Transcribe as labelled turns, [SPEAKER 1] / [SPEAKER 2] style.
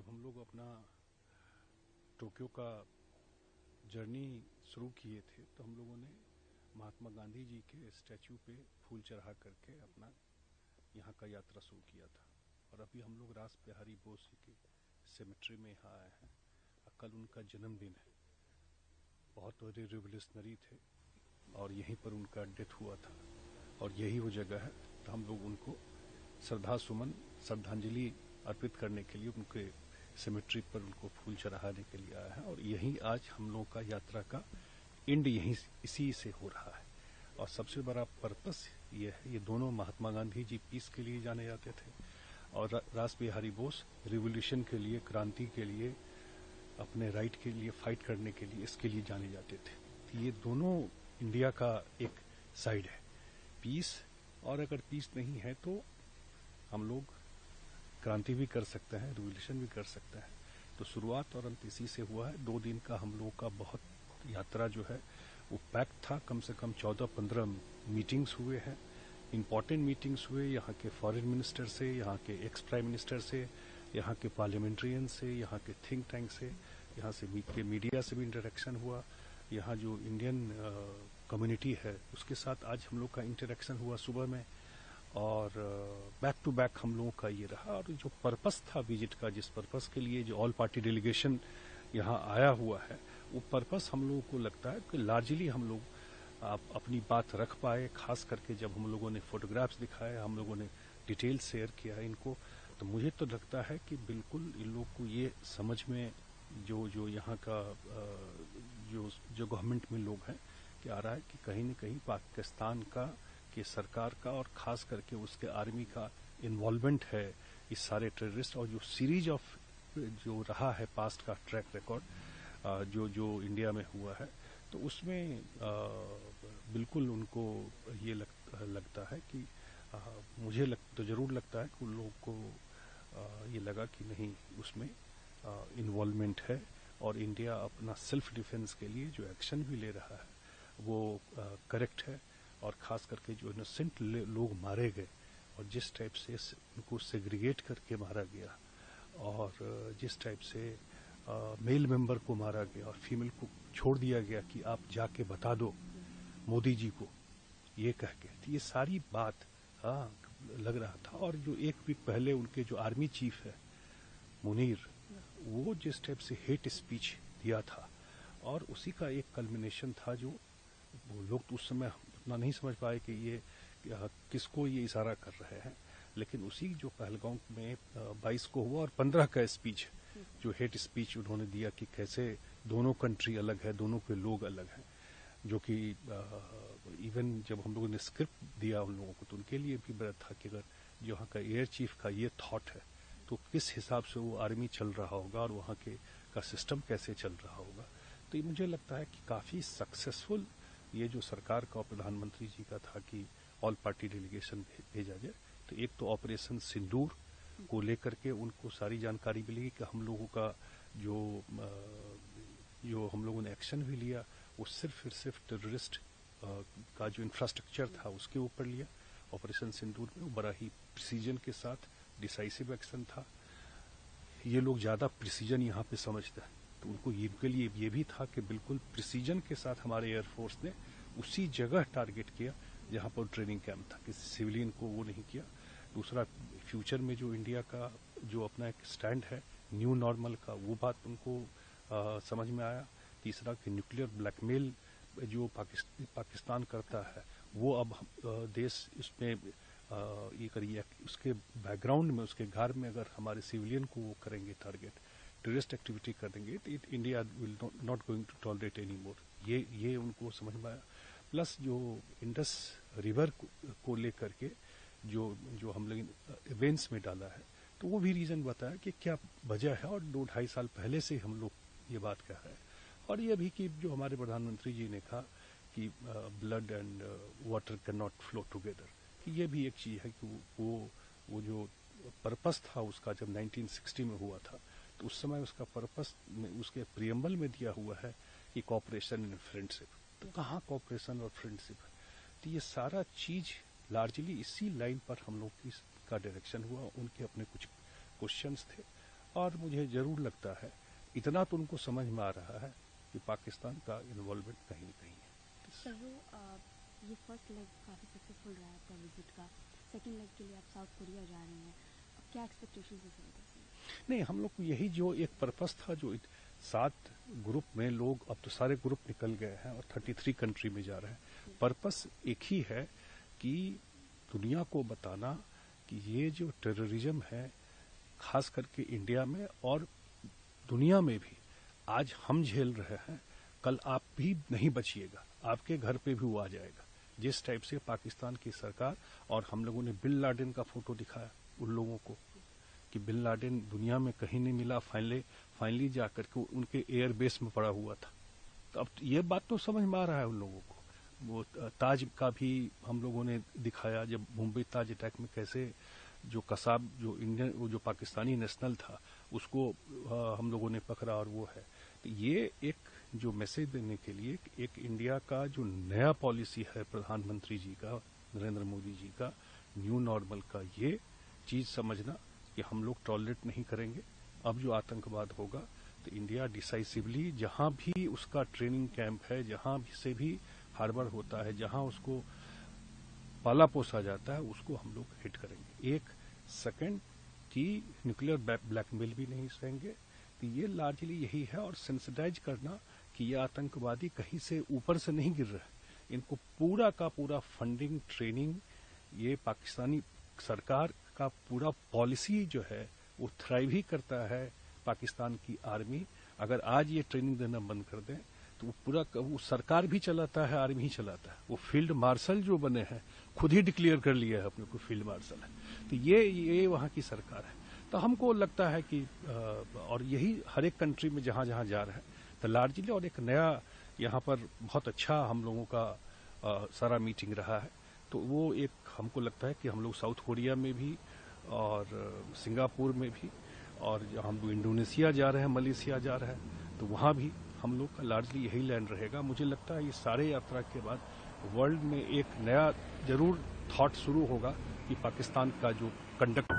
[SPEAKER 1] जब हम लोग अपना टोक्यो का जर्नी शुरू किए थे तो हम लोगों ने महात्मा गांधी जी के स्टैचू पे फूल चढ़ा करके अपना यहाँ का यात्रा शुरू किया था। और अभी हम लोग रास बिहारी बोस जी की सेमेट्री में यहाँ आए हैं। कल उनका जन्मदिन है। बहुत बड़े रिवोल्यूशनरी थे और यहीं पर उनका डेथ हुआ था और यही वो जगह है। तो हम लोग उनको श्रद्धांजलि अर्पित करने के लिए उनके सेमेट्री पर उनको फूल चढ़ाने के लिए आया है। और यही आज हम लोगों का यात्रा का एंड यहीं इसी से हो रहा है। और सबसे बड़ा पर्पस ये है, ये दोनों महात्मा गांधी जी पीस के लिए जाने जाते थे और रास बिहारी बोस रिवोल्यूशन के लिए, क्रांति के लिए, अपने राइट के लिए फाइट करने के लिए, इसके लिए जाने जाते थे। तो ये दोनों इंडिया का एक साइड है, पीस। और अगर पीस नहीं है तो हम लोग क्रांति भी कर सकते हैं, रिवोल्यूशन भी कर सकते हैं। तो शुरुआत और अंत इसी से हुआ है। 2 दिन का हम लोगों का बहुत यात्रा जो है वो पैक्ड था। कम से कम 14-15 मीटिंग्स हुए हैं, इम्पोर्टेंट मीटिंग्स हुए यहाँ के फॉरेन मिनिस्टर से, यहाँ के एक्स प्राइम मिनिस्टर से, यहाँ के पार्लियामेंट्रियन से, यहाँ के थिंक टैंक से, यहाँ से मीडिया से भी इंटरेक्शन हुआ। यहाँ जो इंडियन कम्युनिटी है उसके साथ आज हम लोग का इंटरेक्शन हुआ सुबह में। और बैक टू बैक हम लोगों का ये रहा। और जो पर्पस था विजिट का, जिस पर्पस के लिए जो ऑल पार्टी डेलीगेशन यहाँ आया हुआ है, वो पर्पस हम लोगों को लगता है कि लार्जली हम लोग अपनी बात रख पाए। खास करके जब हम लोगों ने फोटोग्राफ्स दिखाए, हम लोगों ने डिटेल शेयर किया है इनको, तो मुझे तो लगता है कि बिल्कुल इन लोग को ये समझ में जो यहाँ का जो गवर्नमेंट में लोग हैं कि आ रहा है कि कहीं न कहीं पाकिस्तान के सरकार का और खास करके उसके आर्मी का इन्वॉल्वमेंट है इस सारे टेररिस्ट। और जो सीरीज ऑफ जो रहा है पास्ट का ट्रैक रिकॉर्ड जो इंडिया में हुआ है, तो उसमें बिल्कुल उनको ये लगता है कि मुझे तो जरूर लगता है कि उन लोगों को ये लगा कि नहीं, उसमें इन्वॉल्वमेंट है। और इंडिया अपना सेल्फ डिफेंस के लिए जो एक्शन भी ले रहा है वो करेक्ट है। और खास करके जो इनोसेंट लोग मारे गए और जिस टाइप से उनको सेग्रीगेट करके मारा गया, और जिस टाइप से मेल मेंबर को मारा गया और फीमेल को छोड़ दिया गया कि आप जाके बता दो मोदी जी को, ये कह के, तो ये सारी बात लग रहा था। और जो 1 वीक पहले उनके जो आर्मी चीफ है मुनीर, वो जिस टाइप से हेट स्पीच दिया था, और उसी का एक कल्मिनेशन था जो वो लोग तो उस समय उतना नहीं समझ पाए कि ये किसको ये इशारा कर रहे हैं। लेकिन उसी जो पहलगाम में 22 को हुआ और 15 का स्पीच, जो हेट स्पीच उन्होंने दिया कि कैसे दोनों कंट्री अलग है, दोनों के लोग अलग हैं, जो कि इवन जब हम लोगों ने स्क्रिप्ट दिया उन लोगों को तो उनके लिए भी बड़ा था कि अगर जो वहाँ का एयर चीफ का ये थॉट है तो किस हिसाब से वो आर्मी चल रहा होगा और वहाँ का सिस्टम कैसे चल रहा होगा। तो ये मुझे लगता है कि काफ़ी सक्सेसफुल ये जो सरकार का और प्रधानमंत्री जी का था कि ऑल पार्टी डेलीगेशन भेजा जाए। तो एक तो ऑपरेशन सिंदूर को लेकर के उनको सारी जानकारी मिलेगी कि हम लोगों का जो हम लोगों ने एक्शन भी लिया वो सिर्फ टेररिस्ट का जो इंफ्रास्ट्रक्चर था उसके ऊपर लिया। ऑपरेशन सिंदूर में वो बड़ा ही प्रिसीजन के साथ डिसाइसिव एक्शन था। ये लोग ज्यादा प्रिसीजन यहाँ पे समझते हैं, तो उनको इनके लिए ये भी था कि बिल्कुल प्रिसीजन के साथ हमारे एयरफोर्स ने उसी जगह टारगेट किया जहां पर ट्रेनिंग कैंप था, किसी सिविलियन को वो नहीं किया। दूसरा, फ्यूचर में जो इंडिया का जो अपना एक स्टैंड है न्यू नॉर्मल का, वो बात उनको समझ में आया। तीसरा, कि न्यूक्लियर ब्लैकमेल जो पाकिस्तान करता है वो अब देश इसमें ये करिए, उसके बैकग्राउंड में, उसके घर में अगर हमारे सिविलियन को वो करेंगे टारगेट, टेररिस्ट एक्टिविटी करेंगे, तो India will not going to tolerate any more. ये उनको समझ में आया। प्लस जो इंडस रिवर को लेकर के जो हम लोग इवेंट्स में डाला है, तो वो भी रीजन बताया कि क्या वजह है। और 2-2.5 साल पहले से हम लोग ये बात कह रहे हैं। और ये भी कि जो हमारे प्रधानमंत्री जी ने कहा कि blood and water can not flow together, ये भी एक चीज है कि वो जो पर्पस था उसका जब 1960 में हुआ था, तो उस समय उसका पर्पस उसके प्रियम्बल में दिया हुआ है कि कॉपरेशन एंड फ्रेंडशिप। तो कहाँ कॉपरेशन और फ्रेंडशिप है? तो ये सारा चीज लार्जली इसी लाइन पर हम लोग का डायरेक्शन हुआ। उनके अपने कुछ क्वेश्चंस थे और मुझे जरूर लगता है इतना तो उनको समझ में आ रहा है कि पाकिस्तान का इन्वॉल्वमेंट कहीं न कहीं है।
[SPEAKER 2] सर ये फर्स्ट लेग काफ़ी सक्सेसफुल रहा है आपका विजिट का, सेकंड लेग के लिए आप साउथ कोरिया जा रहे हैं, क्या एक्सपेक्टेशन है सर?
[SPEAKER 1] नहीं, हम लोग को यही जो एक पर्पस था, जो 7 ग्रुप में लोग, अब तो सारे ग्रुप निकल गए हैं और 33 कंट्री में जा रहे हैं। पर्पस एक ही है कि दुनिया को बताना कि ये जो टेररिज्म है, खास करके इंडिया में और दुनिया में भी, आज हम झेल रहे हैं, कल आप भी नहीं बचिएगा, आपके घर पे भी वो आ जाएगा। जिस टाइप से पाकिस्तान की सरकार, और हम लोगों ने बिन लादेन का फोटो दिखाया उन लोगों को कि बिन लादेन दुनिया में कहीं नहीं मिला, फाइनली जाकर के उनके एयर बेस में पड़ा हुआ था। तो अब ये बात तो समझ में आ रहा है उन लोगों को। वो ताज का भी हम लोगों ने दिखाया, जब मुंबई ताज अटैक में कैसे जो कसाब, जो इंडियन, वो जो पाकिस्तानी नेशनल था, उसको हम लोगों ने पकड़ा, और वो है। तो ये एक जो मैसेज देने के लिए एक इंडिया का जो नया पॉलिसी है प्रधानमंत्री जी का, नरेंद्र मोदी जी का, न्यू नॉर्मल का, ये चीज समझना कि हम लोग टॉलरेट नहीं करेंगे। अब जो आतंकवाद होगा तो इंडिया डिसाइसिवली, जहां भी उसका ट्रेनिंग कैंप है, जहां भी से भी हार्बर होता है, जहां उसको पाला पोसा जाता है, उसको हम लोग हिट करेंगे। एक सेकंड की न्यूक्लियर ब्लैकमेल भी नहीं सहेंगे। तो ये लार्जली यही है, और सेंसिटाइज करना कि ये आतंकवादी कहीं से ऊपर से नहीं गिर रहे, इनको पूरा का पूरा फंडिंग, ट्रेनिंग, ये पाकिस्तानी सरकार का पूरा पॉलिसी जो है वो थ्राइव ही करता है। पाकिस्तान की आर्मी अगर आज ये ट्रेनिंग देना बंद कर दें तो वो पूरा, वो सरकार भी चलाता है, आर्मी ही चलाता है। वो फील्ड मार्शल जो बने हैं, खुद ही डिक्लेयर कर लिया है अपने को फील्ड मार्शल है। तो ये वहां की सरकार है। तो हमको लगता है कि और यही हर एक कंट्री में जहां जहां जा रहे हैं, तो लार्जली, और एक नया यहाँ पर बहुत अच्छा हम लोगों का सारा मीटिंग रहा है। तो वो एक हमको लगता है कि हम लोग साउथ कोरिया में भी और सिंगापुर में भी, और हम लोग इंडोनेशिया जा रहे हैं, मलेशिया जा रहे हैं, तो वहाँ भी हम लोग का लार्जली यही लैंड रहेगा। मुझे लगता है ये सारे यात्रा के बाद वर्ल्ड में एक नया जरूर थॉट शुरू होगा कि पाकिस्तान का जो कंडक्ट